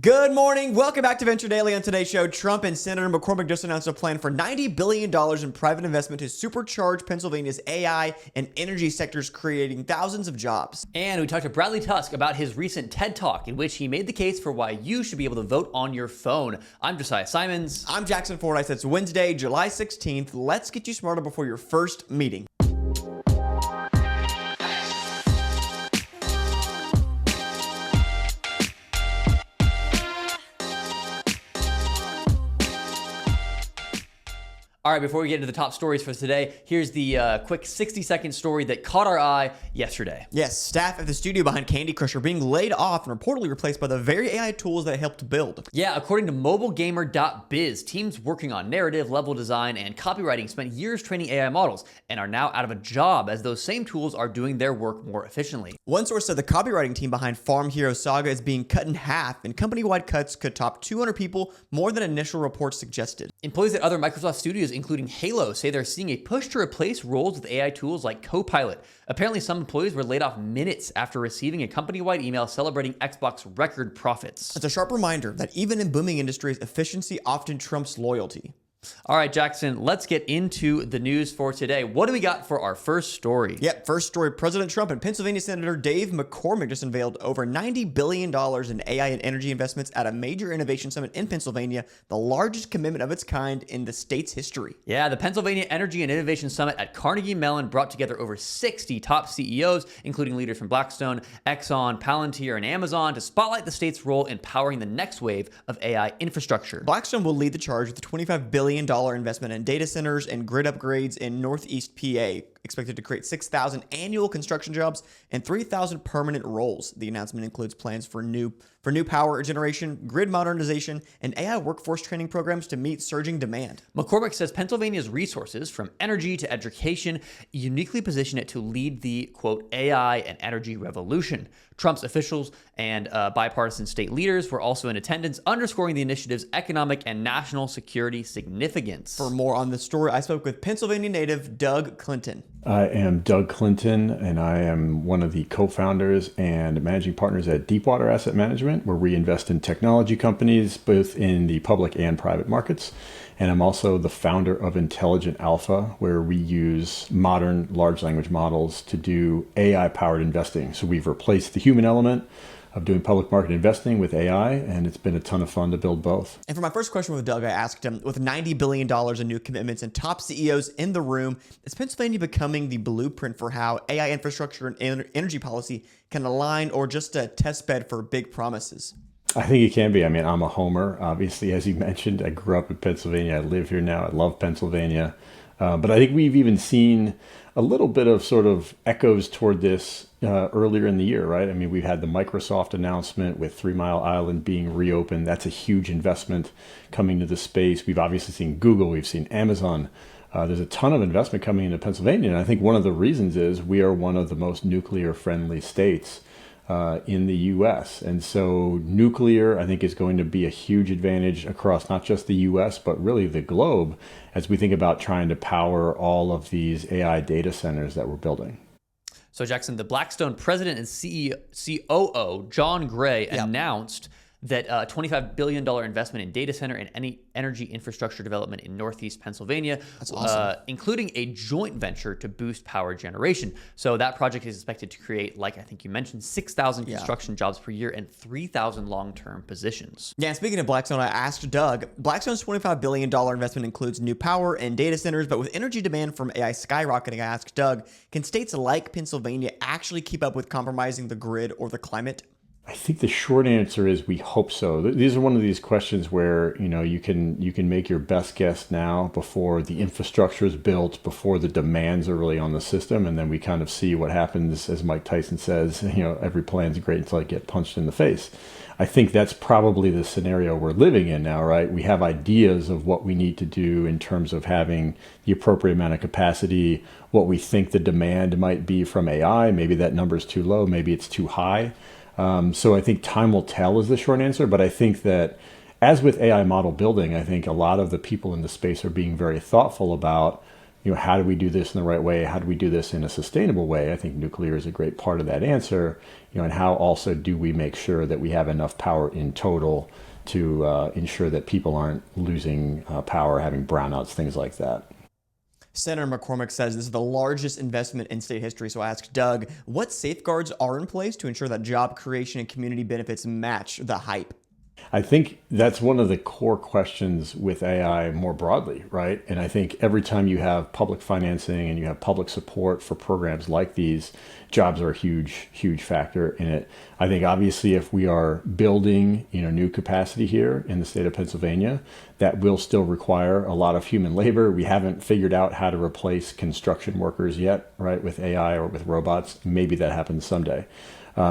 Good morning. Welcome back to Venture Daily. On today's show, Trump and Senator McCormick just announced a plan for $90 billion in private investment to supercharge Pennsylvania's AI and energy sectors, creating thousands of jobs. And we talked to Bradley Tusk about his recent TED Talk, in which he made the case for why you should be able to vote on your phone. I'm Josiah Simons. I'm Jackson Fordyce. It's Wednesday, July 16th. Let's get you smarter before your first meeting. All right, before we get into the top stories for today, here's the quick 60-second story that caught our eye yesterday. Yes, staff at the studio behind Candy Crush are being laid off and reportedly replaced by the very AI tools that helped build. Yeah, according to mobilegamer.biz, teams working on narrative, level design, and copywriting spent years training AI models and are now out of a job as those same tools are doing their work more efficiently. One source said the copywriting team behind Farm Hero Saga is being cut in half, and company-wide cuts could top 200 people, more than initial reports suggested. Employees at other Microsoft studios, including Halo, say they're seeing a push to replace roles with AI tools like Copilot. Apparently, some employees were laid off minutes after receiving a company-wide email celebrating Xbox record profits. It's a sharp reminder that even in booming industries, efficiency often trumps loyalty. All right, Jackson, let's get into the news for today. What do we got for our first story? Yep, first story. President Trump and Pennsylvania Senator Dave McCormick just unveiled over $90 billion in AI and energy investments at a major innovation summit in Pennsylvania, the largest commitment of its kind in the state's history. Yeah, the Pennsylvania Energy and Innovation Summit at Carnegie Mellon brought together over 60 top CEOs, including leaders from Blackstone, Exxon, Palantir, and Amazon, to spotlight the state's role in powering the next wave of AI infrastructure. Blackstone will lead the charge with a $25 billion investment in data centers and grid upgrades in Northeast PA, expected to create 6,000 annual construction jobs and 3,000 permanent roles. The announcement includes plans for new power generation, grid modernization, and AI workforce training programs to meet surging demand. McCormick says Pennsylvania's resources, from energy to education, uniquely position it to lead the, quote, AI and energy revolution. Trump's officials and bipartisan state leaders were also in attendance, underscoring the initiative's economic and national security significance. For more on this story, I spoke with Pennsylvania native Doug Clinton. I am Doug Clinton, and I am one of the co-founders and managing partners at Deepwater Asset Management, where we invest in technology companies, both in the public and private markets. And I'm also the founder of Intelligent Alpha, where we use modern large language models to do AI-powered investing. So we've replaced the human element of doing public market investing with AI, and it's been a ton of fun to build both. And for my first question with Doug, I asked him, with $90 billion in new commitments and top CEOs in the room, is Pennsylvania becoming the blueprint for how AI infrastructure and energy policy can align, or just a test bed for big promises? I think it can be. I mean, I'm a homer, obviously, as you mentioned. I grew up in Pennsylvania. I live here now. I love Pennsylvania. But I think we've even seen a little bit of sort of echoes toward this earlier in the year, right? I mean, we've had the Microsoft announcement with 3 Mile Island being reopened. That's a huge investment coming to the space. We've obviously seen Google. We've seen Amazon. There's a ton of investment coming into Pennsylvania. And I think one of the reasons is we are one of the most nuclear-friendly states in the U.S. And so nuclear, I think, is going to be a huge advantage across not just the U.S., but really the globe as we think about trying to power all of these AI data centers that we're building. So, Jackson, the Blackstone president and COO, John Gray, announced that $25 billion investment in data center and any energy infrastructure development in Northeast Pennsylvania, That's awesome. Including a joint venture to boost power generation. So that project is expected to create, like I think you mentioned, 6,000 construction jobs per year and 3,000 long-term positions. Yeah, and speaking of Blackstone, I asked Doug, Blackstone's $25 billion investment includes new power and data centers, but with energy demand from AI skyrocketing, I asked Doug, can states like Pennsylvania actually keep up with compromising the grid or the climate? I think the short answer is we hope so. These are one of these questions where, you know, you can make your best guess now before the infrastructure is built, before the demands are really on the system, and then we kind of see what happens. As Mike Tyson says, you know, every plan's great until I get punched in the face. I think that's probably the scenario we're living in now, right? We have ideas of what we need to do in terms of having the appropriate amount of capacity, what we think the demand might be from AI. Maybe that number is too low, maybe it's too high. So I think time will tell is the short answer, but I think that as with AI model building, I think a lot of the people in the space are being very thoughtful about how do we do this in the right way? How do we do this in a sustainable way? I think nuclear is a great part of that answer, and how also do we make sure that we have enough power in total to ensure that people aren't losing power, having brownouts, things like that. Senator McCormick says this is the largest investment in state history. So I asked Doug, what safeguards are in place to ensure that job creation and community benefits match the hype? I think that's one of the core questions with AI more broadly, right? And I think every time you have public financing and you have public support for programs like these, jobs are a huge, huge factor in it. I think obviously if we are building, new capacity here in the state of Pennsylvania, that will still require a lot of human labor. We haven't figured out how to replace construction workers yet, right, with AI or with robots. Maybe that happens someday.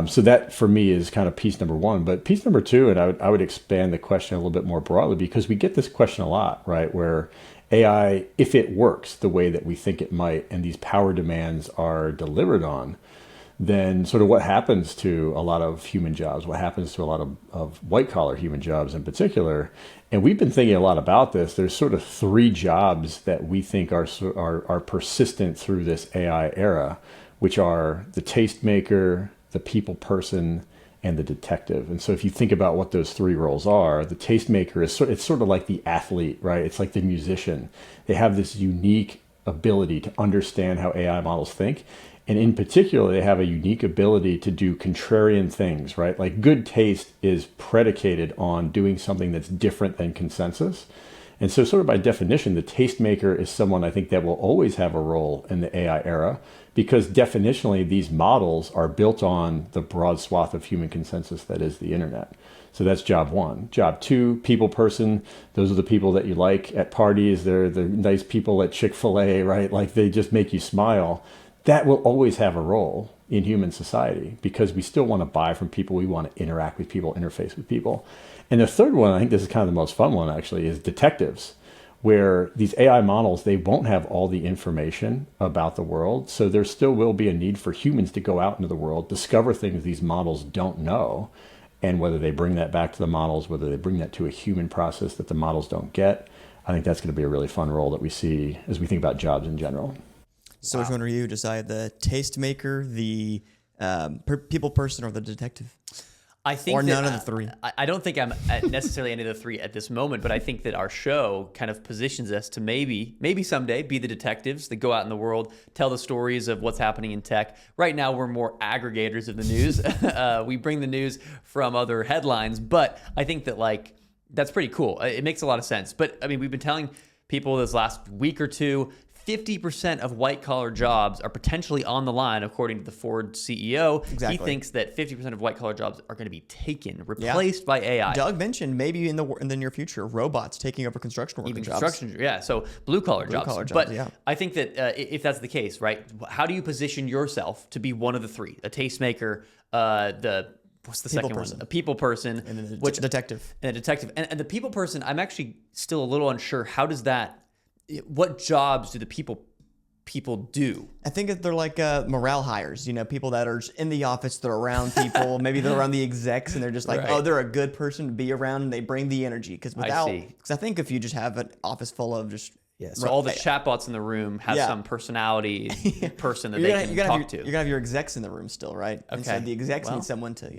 So that for me is kind of piece number one. But piece number two, and I would expand the question a little bit more broadly, because we get this question a lot, right? Where AI, if it works the way that we think it might, and these power demands are delivered on, then sort of what happens to a lot of human jobs, what happens to a lot of white collar human jobs in particular. And we've been thinking a lot about this. There's sort of three jobs that we think are persistent through this AI era, which are the tastemaker, the people person, and the detective. And so if you think about what those three roles are, the tastemaker it's sort of like the athlete, right? It's like the musician. They have this unique ability to understand how AI models think. And in particular, they have a unique ability to do contrarian things, right? Like good taste is predicated on doing something that's different than consensus. And so sort of by definition, the tastemaker is someone I think that will always have a role in the AI era, because definitionally these models are built on the broad swath of human consensus that is the internet. So that's job one. Job two, people person. Those are the people that you like at parties. They're the nice people at Chick-fil-A, right? Like they just make you smile. That will always have a role in human society because we still want to buy from people. We want to interact with people, interface with people. And the third one, I think this is kind of the most fun one actually, is detectives, where these AI models, they won't have all the information about the world. So there still will be a need for humans to go out into the world, discover things these models don't know, and whether they bring that back to the models, whether they bring that to a human process that the models don't get. I think that's going to be a really fun role that we see as we think about jobs in general. So which one are you? Decide the tastemaker, the people person, or the detective? I think or none of the three. I don't think I'm at necessarily any of the three at this moment, but I think that our show kind of positions us to maybe someday be the detectives that go out in the world, tell the stories of what's happening in tech. Right now, we're more aggregators of the news. We bring the news from other headlines, but I think that that's pretty cool. It makes a lot of sense. But I mean, we've been telling people this last week or two, 50% of white-collar jobs are potentially on the line, according to the Ford CEO. Exactly. He thinks that 50% of white-collar jobs are going to be replaced by AI. Doug mentioned maybe in the near future, robots taking over construction worker jobs. Yeah, so blue-collar jobs. But yeah. I think that if that's the case, right, how do you position yourself to be one of the three? A tastemaker, what's the second one? A people person. And then a detective. And a detective. And the people person, I'm actually still a little unsure. What jobs do the people do? I think that they're like morale hires, people that are just in the office, they're around people, maybe they're around the execs and they're just like, right. Oh, they're a good person to be around and they bring the energy. Because I think if you just have an office full of just... Yeah, so all the chatbots in the room have some personality person that they can talk to. You're going to have your execs in the room still, right? Okay. And so the execs need someone to,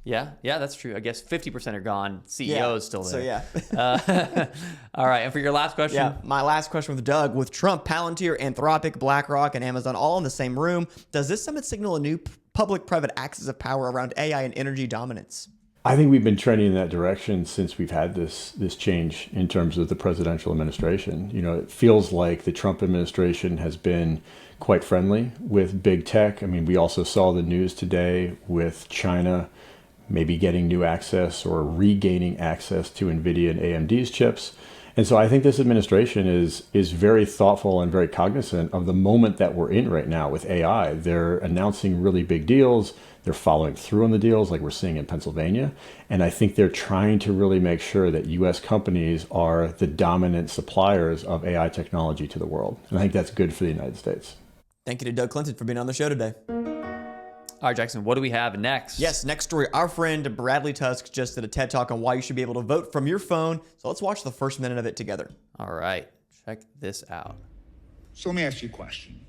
Yeah, that's true. I guess 50% are gone. CEO is still there. So, yeah. All right, and for your last question? Yeah, my last question with Doug. With Trump, Palantir, Anthropic, BlackRock, and Amazon all in the same room, does this summit signal a new public-private axis of power around AI and energy dominance? I think we've been trending in that direction since we've had this change in terms of the presidential administration. It feels like the Trump administration has been quite friendly with big tech. I mean, we also saw the news today with China maybe getting new access or regaining access to NVIDIA and AMD's chips. And so I think this administration is very thoughtful and very cognizant of the moment that we're in right now with AI. They're announcing really big deals. They're following through on the deals like we're seeing in Pennsylvania. And I think they're trying to really make sure that U.S. companies are the dominant suppliers of AI technology to the world. And I think that's good for the United States. Thank you to Doug Clinton for being on the show today. All right, Jackson, what do we have next? Yes, next story. Our friend Bradley Tusk just did a TED Talk on why you should be able to vote from your phone. So let's watch the first minute of it together. All right, check this out. So let me ask you a question.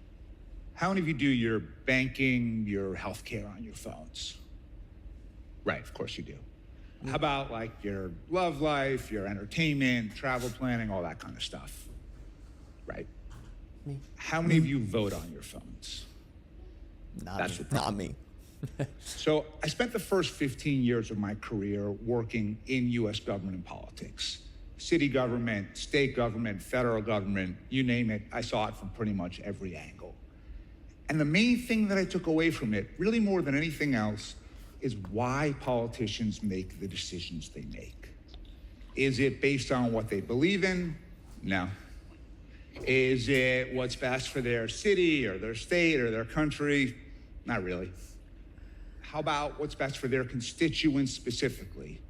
How many of you do your banking, your healthcare on your phones? Right, of course you do. How about like your love life, your entertainment, travel planning, all that kind of stuff? Right. Me. How many of you vote on your phones? Not me. So I spent the first 15 years of my career working in US government and politics. City government, state government, federal government, you name it, I saw it from pretty much every angle. And the main thing that I took away from it, really more than anything else, is why politicians make the decisions they make. Is it based on what they believe in? No. Is it what's best for their city or their state or their country? Not really. How about what's best for their constituents specifically?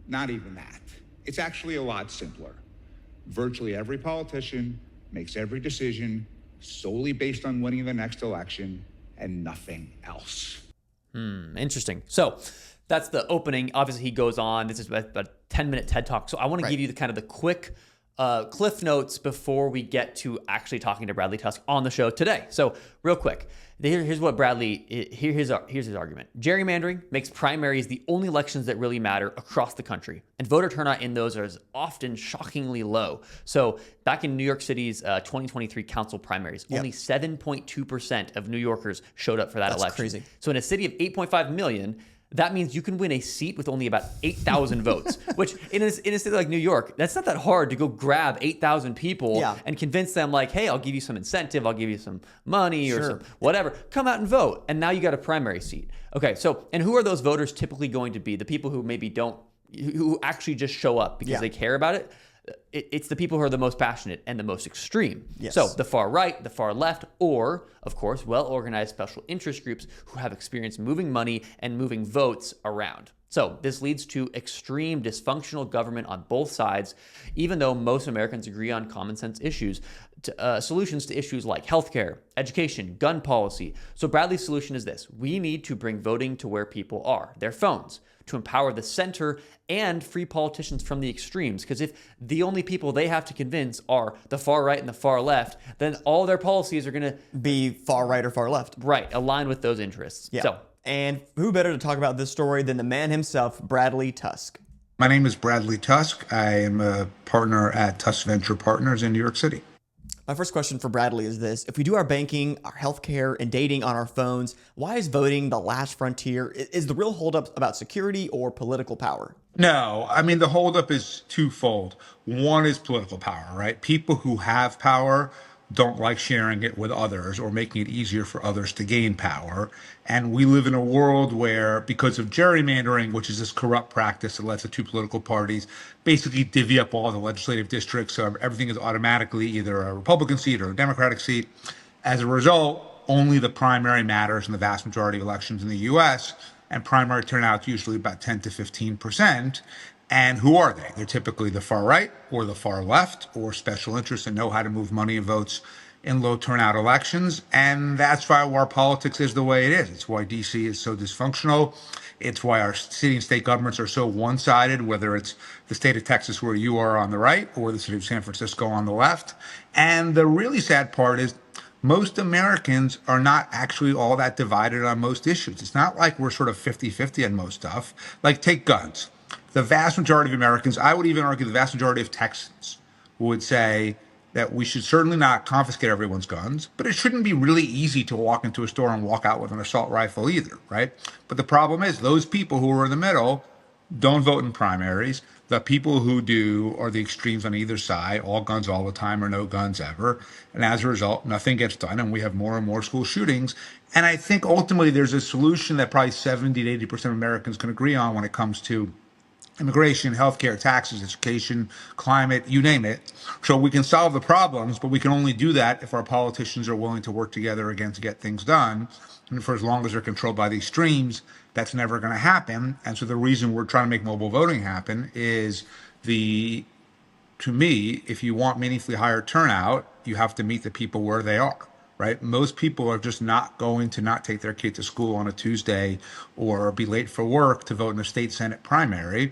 Not even that. It's actually a lot simpler. Virtually every politician makes every decision solely based on winning the next election and nothing else. Interesting. So that's the opening. Obviously, he goes on. This is about a 10-minute TED Talk. So I want to give you the quick cliff notes before we get to actually talking to Bradley Tusk on the show today. So real quick, here's what here's his argument. Gerrymandering makes primaries the only elections that really matter across the country, and voter turnout in those is often shockingly low. So back in New York City's 2023 council primaries, only 7.2% of New Yorkers showed up for that election. Crazy. So in a city of 8.5 million, that means you can win a seat with only about 8,000 votes, which in a city like New York, that's not that hard to go grab 8,000 people and convince them like, hey, I'll give you some incentive, I'll give you some money or some whatever. Come out and vote. And now you got a primary seat. Okay, so, and who are those voters typically going to be? The people who maybe who actually just show up because they care about it? It's the people who are the most passionate and the most extreme. Yes. So the far right, the far left, or, of course, well-organized special interest groups who have experience moving money and moving votes around. So this leads to extreme dysfunctional government on both sides, even though most Americans agree on common sense issues, solutions to issues like healthcare, education, gun policy. So Bradley's solution is this. We need to bring voting to where people are, their phones, to empower the center and free politicians from the extremes. Because if the only people they have to convince are the far right and the far left, then all their policies are going to be far right or far left. Right, align with those interests. Yeah. So, and who better to talk about this story than the man himself, Bradley Tusk? My name is Bradley Tusk. I am a partner at Tusk Venture Partners in New York City. My first question for Bradley is this. If we do our banking, our healthcare, and dating on our phones, why is voting the last frontier? Is the real holdup about security or political power? No, I mean, the holdup is twofold. One is political power, right? People who have power don't like sharing it with others or making it easier for others to gain power. And we live in a world where, because of gerrymandering, which is this corrupt practice that lets the two political parties basically divvy up all the legislative districts, so everything is automatically either a Republican seat or a Democratic seat. As a result, only the primary matters in the vast majority of elections in the U.S., and primary turnout is usually about 10 to 15%. And who are they? They're typically the far right or the far left or special interests that know how to move money and votes in low turnout elections. And that's why our politics is the way it is. It's why D.C. is so dysfunctional. It's why our city and state governments are so one-sided, whether it's the state of Texas where you are on the right or the city of San Francisco on the left. And the really sad part is most Americans are not actually all that divided on most issues. It's not like we're sort of 50-50 on most stuff. Like, take guns. The vast majority of Americans, I would even argue the vast majority of Texans, would say that we should certainly not confiscate everyone's guns, but it shouldn't be really easy to walk into a store and walk out with an assault rifle either, right? But the problem is those people who are in the middle don't vote in primaries. The people who do are the extremes on either side, all guns all the time or no guns ever. And as a result, nothing gets done, and we have more and more school shootings. And I think ultimately there's a solution that probably 70 to 80% of Americans can agree on when it comes to immigration, healthcare, taxes, education, climate, you name it. So we can solve the problems, but we can only do that if our politicians are willing to work together again to get things done. And for as long as they're controlled by the extremes, that's never going to happen. And so the reason we're trying to make mobile voting happen is to me, if you want meaningfully higher turnout, you have to meet the people where they are. Right? Most people are just not going to not take their kid to school on a Tuesday or be late for work to vote in a state Senate primary.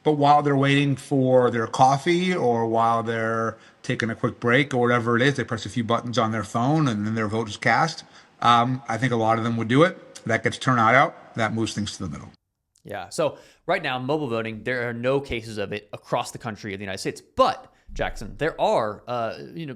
But while they're waiting for their coffee or while they're taking a quick break or whatever it is. They press a few buttons on their phone and then their vote is cast. I think a lot of them would do it. That gets turnout out. That moves things to the middle. Yeah. So right now, mobile voting, there are no cases of it across the country of the United States. But Jackson, there are,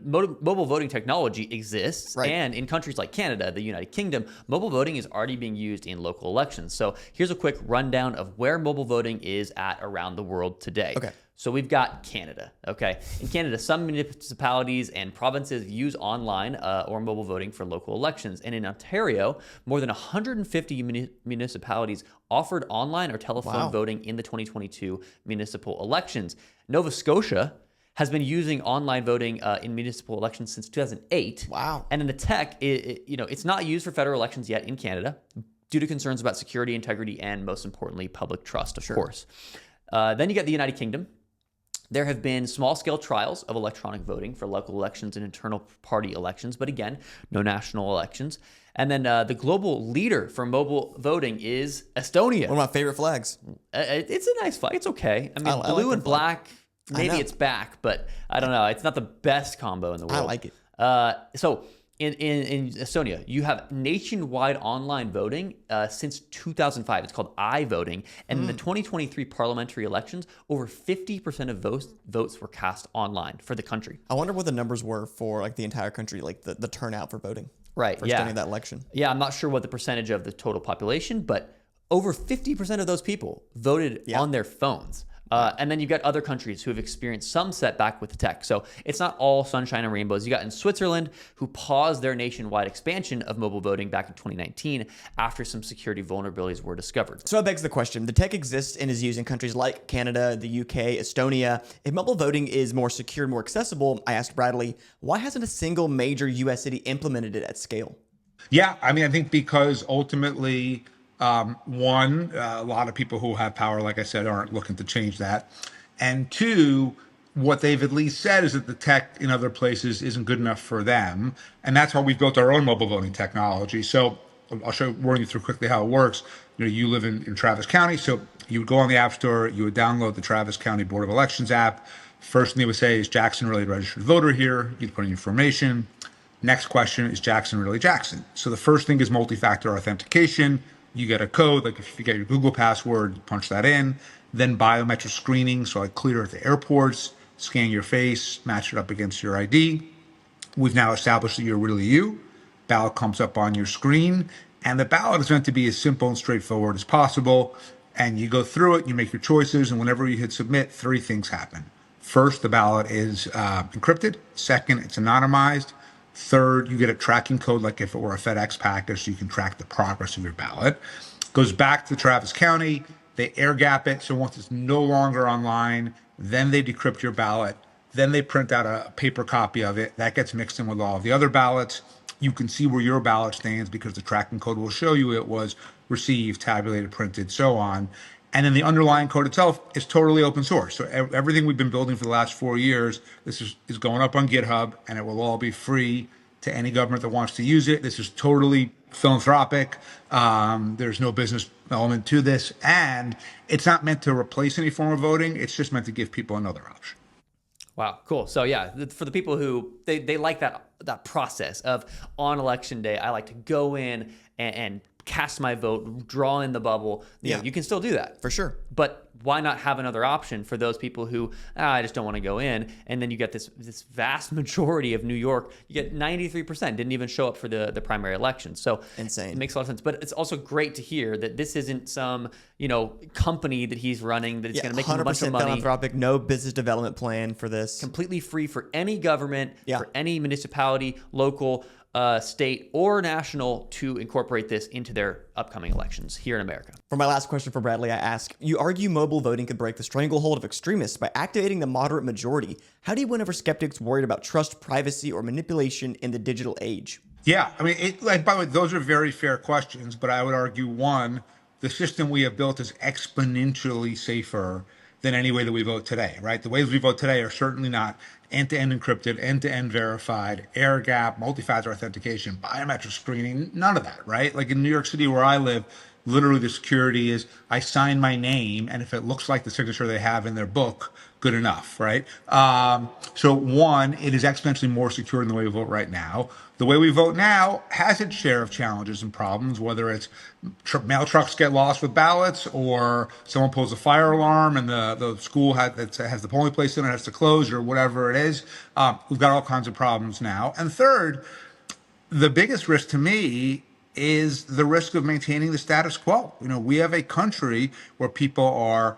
mobile voting technology exists. Right. And in countries like Canada, the United Kingdom, mobile voting is already being used in local elections. So here's a quick rundown of where mobile voting is at around the world today. Okay. So we've got Canada, okay? In Canada, some municipalities and provinces use online or mobile voting for local elections. And in Ontario, more than 150 municipalities offered online or telephone voting in the 2022 municipal elections. Nova Scotia has been using online voting in municipal elections since 2008. Wow. And in the tech, it's not used for federal elections yet in Canada due to concerns about security, integrity, and most importantly, public trust, of course. Then you get the United Kingdom. There have been small-scale trials of electronic voting for local elections and internal party elections, but again, no national elections. And then the global leader for mobile voting is Estonia. One of my favorite flags. It's a nice flag. It's okay. I mean, I blue like and the flag. black, maybe it's back, but I don't know. It's not the best combo in the world. I like it. So in Estonia, you have nationwide online voting since 2005. It's called iVoting. And in the 2023 parliamentary elections, over 50% of votes were cast online for the country. I wonder what the numbers were for like the entire country, like the turnout for voting. Right, For yeah. Estonia, that election. Yeah, I'm not sure what the percentage of the total population, but over 50% of those people voted on their phones. And then you've got other countries who have experienced some setback with the tech. So it's not all sunshine and rainbows. You got in Switzerland, who paused their nationwide expansion of mobile voting back in 2019 after some security vulnerabilities were discovered. So that begs the question. The tech exists and is used in countries like Canada, the UK, Estonia. If mobile voting is more secure and more accessible, I asked Bradley, why hasn't a single major US city implemented it at scale? Yeah, I mean, I think because ultimately, one, a lot of people who have power, like I said, aren't looking to change that. And two, what they've at least said is that the tech in other places isn't good enough for them. And that's why we've built our own mobile voting technology. So I'll run you through quickly how it works. You live in Travis County. So you would go on the App Store, you would download the Travis County Board of Elections app. First thing they would say is Jackson really a registered voter here. You'd put in your information. Next question, is Jackson really Jackson? So the first thing is multi-factor authentication. You get a code, like if you get your Google password, you punch that in. Then biometric screening, so like clear at the airports, scan your face, match it up against your ID. We've now established that you're really you. Ballot comes up on your screen, and the ballot is meant to be as simple and straightforward as possible. And you go through it, you make your choices, and whenever you hit submit, three things happen. First, the ballot is encrypted. Second, it's anonymized. Third, you get a tracking code like if it were a FedEx package, so you can track the progress of your ballot. Goes back to Travis County. They air gap it. So once it's no longer online, then they decrypt your ballot. Then they print out a paper copy of it. That gets mixed in with all of the other ballots. You can see where your ballot stands because the tracking code will show you it was received, tabulated, printed, so on. And then the underlying code itself is totally open source. So everything we've been building for the last 4 years, this is going up on GitHub, and it will all be free to any government that wants to use it. This is totally philanthropic. There's no business element to this. And it's not meant to replace any form of voting. It's just meant to give people another option. Wow, cool. So yeah, for the people who they like that process of on election day, I like to go in and cast my vote, draw in the bubble. You know, you can still do that. For sure. But why not have another option for those people who, I just don't want to go in. And then you get this vast majority of New York, you get 93% didn't even show up for the primary election. So insane. It makes a lot of sense. But it's also great to hear that this isn't some, company that he's running that is going to make him a bunch of money. 100% philanthropic, no business development plan for this. Completely free for any government, for any municipality, local, state, or national to incorporate this into their upcoming elections here in America. For my last question for Bradley, I ask, you argue mobile voting could break the stranglehold of extremists by activating the moderate majority. How do you win over skeptics worried about trust, privacy, or manipulation in the digital age? Yeah, I mean, by the way, those are very fair questions, but I would argue, one, the system we have built is exponentially safer than any way that we vote today, right? The ways we vote today are certainly not end-to-end encrypted, end-to-end verified, air gap, multi-factor authentication, biometric screening, none of that, right? Like in New York City where I live, literally the security is I sign my name, and if it looks like the signature they have in their book, good enough, right? So one, it is exponentially more secure than the way we vote right now. The way we vote now has its share of challenges and problems, whether it's mail trucks get lost with ballots, or someone pulls a fire alarm and the school has the polling place in it has to close, or whatever it is. We've got all kinds of problems now. And third, the biggest risk to me is the risk of maintaining the status quo. We have a country where people are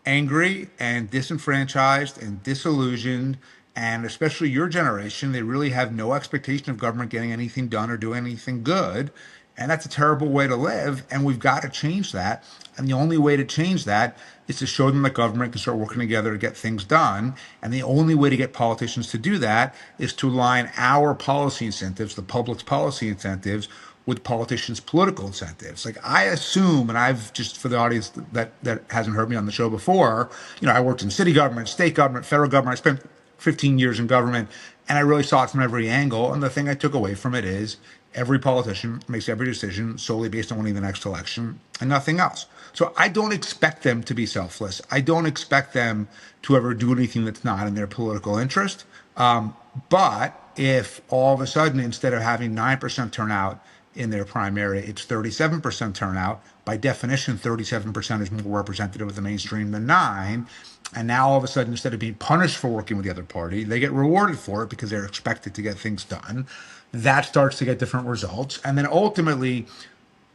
angry and disenfranchised and disillusioned, and especially your generation, they really have no expectation of government getting anything done or doing anything good. And that's a terrible way to live, and we've got to change that. And the only way to change that is to show them that government can start working together to get things done. And the only way to get politicians to do that is to align our policy incentives, the public's policy incentives, with politicians' political incentives. Like, I assume, and I've just, for the audience that hasn't heard me on the show before, I worked in city government, state government, federal government. I spent 15 years in government, and I really saw it from every angle. And the thing I took away from it is every politician makes every decision solely based on winning the next election and nothing else. So I don't expect them to be selfless. I don't expect them to ever do anything that's not in their political interest. But if all of a sudden, instead of having 9% turnout in their primary, it's 37% turnout, by definition, 37% is more representative of the mainstream than 9%. And now all of a sudden, instead of being punished for working with the other party, they get rewarded for it because they're expected to get things done. That starts to get different results. And then ultimately,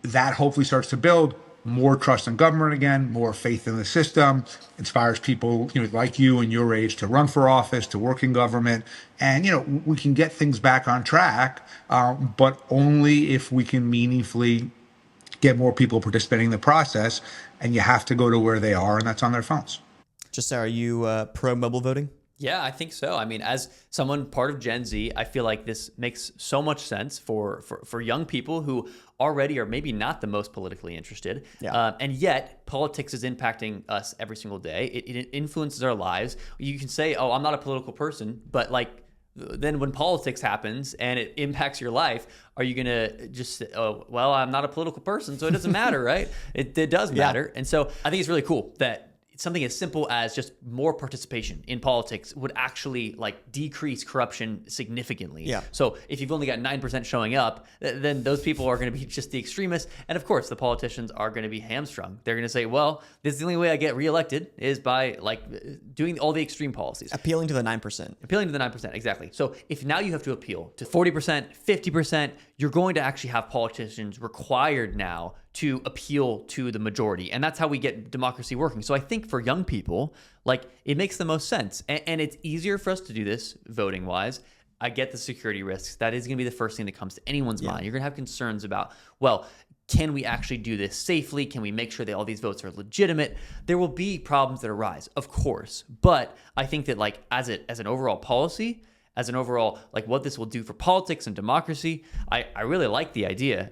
that hopefully starts to build more trust in government again, more faith in the system, inspires people like you and your age to run for office, to work in government. And, we can get things back on track, but only if we can meaningfully get more people participating in the process. And you have to go to where they are, and that's on their phones. Just are you pro mobile voting? Yeah, I think so. I mean, as someone part of Gen Z, I feel like this makes so much sense for young people who already are maybe not the most politically interested. Yeah. And yet politics is impacting us every single day. It influences our lives. You can say, oh, I'm not a political person, but then when politics happens and it impacts your life, are you going to just say, oh, well, I'm not a political person, so it doesn't matter, right? It does matter. And so I think it's really cool that something as simple as just more participation in politics would actually decrease corruption significantly. Yeah. So if you've only got 9% showing up, then those people are going to be just the extremists. And of course, the politicians are going to be hamstrung. They're going to say, well, this is the only way I get reelected is by doing all the extreme policies. Appealing to the 9%. Appealing to the 9%, exactly. So if now you have to appeal to 40%, 50%, you're going to actually have politicians required now to appeal to the majority. And that's how we get democracy working. So I think for young people, it makes the most sense. And it's easier for us to do this voting wise. I get the security risks. That is going to be the first thing that comes to anyone's mind. You're going to have concerns about, well, can we actually do this safely? Can we make sure that all these votes are legitimate? There will be problems that arise, of course. But I think that as an overall policy, as an overall, what this will do for politics and democracy, I really like the idea.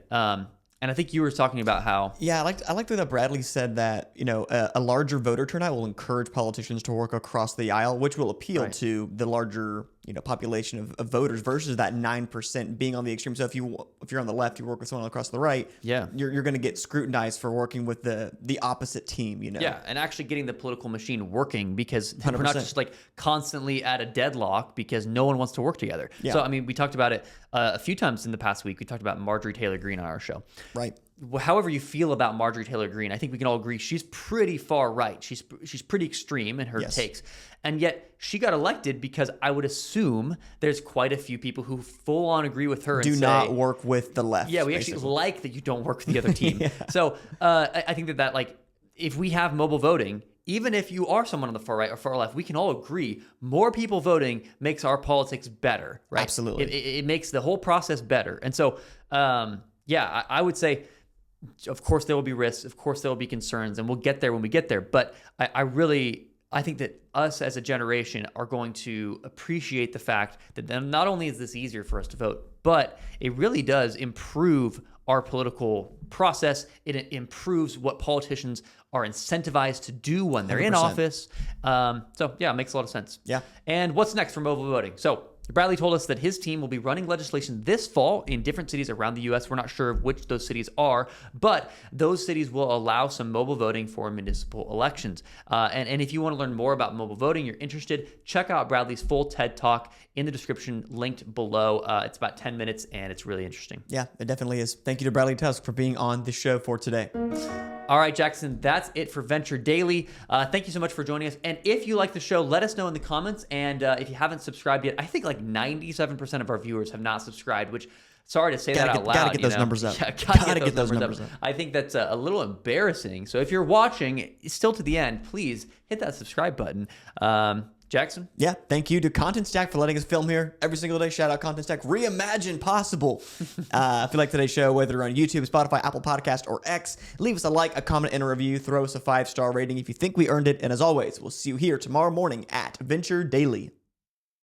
And I think you were talking about how... Yeah, I liked the way that Bradley said that, a larger voter turnout will encourage politicians to work across the aisle, which will appeal to the larger, population of voters versus that 9% being on the extreme. So if you're on the left, you work with someone across the right, you're going to get scrutinized for working with the opposite team, Yeah, and actually getting the political machine working, because 100%. We're not just constantly at a deadlock because no one wants to work together. Yeah. So, I mean, we talked about it a few times in the past week. We talked about Marjorie Taylor Greene on our show. Right. However you feel about Marjorie Taylor Greene, I think we can all agree she's pretty far right. She's pretty extreme in her takes. And yet she got elected because I would assume there's quite a few people who full on agree with her and do not work with the left. Yeah, we actually like that you don't work with the other team. So I think that if we have mobile voting, even if you are someone on the far right or far left, we can all agree more people voting makes our politics better, right? Absolutely. It makes the whole process better. And so, I would say, of course, there will be risks. Of course, there will be concerns, and we'll get there when we get there. But I think that us as a generation are going to appreciate the fact that then not only is this easier for us to vote, but it really does improve our political process. It improves what politicians are incentivized to do when they're 100%. In office. It makes a lot of sense. Yeah. And what's next for mobile voting? So Bradley told us that his team will be running legislation this fall in different cities around the U.S. We're not sure which those cities are, but those cities will allow some mobile voting for municipal elections. And if you want to learn more about mobile voting, you're interested, check out Bradley's full TED Talk in the description, linked below. It's about 10 minutes, and it's really interesting. Yeah, it definitely is. Thank you to Bradley Tusk for being on the show for today. All right, Jackson, that's it for Venture Daily. Thank you so much for joining us. And if you like the show, let us know in the comments. And if you haven't subscribed yet, I think like 97% of our viewers have not subscribed, which, sorry to say that out loud. Gotta get those numbers up. Yeah, gotta get those numbers up. I think that's a little embarrassing. So if you're watching still to the end, please hit that subscribe button. Jackson? Yeah, thank you to Content Stack for letting us film here every single day. Shout out Content Stack. Reimagine possible. If you like today's show, whether you're on YouTube, Spotify, Apple Podcast, or X, leave us a like, a comment, and a review. Throw us a 5-star rating if you think we earned it. And as always, we'll see you here tomorrow morning at Venture Daily.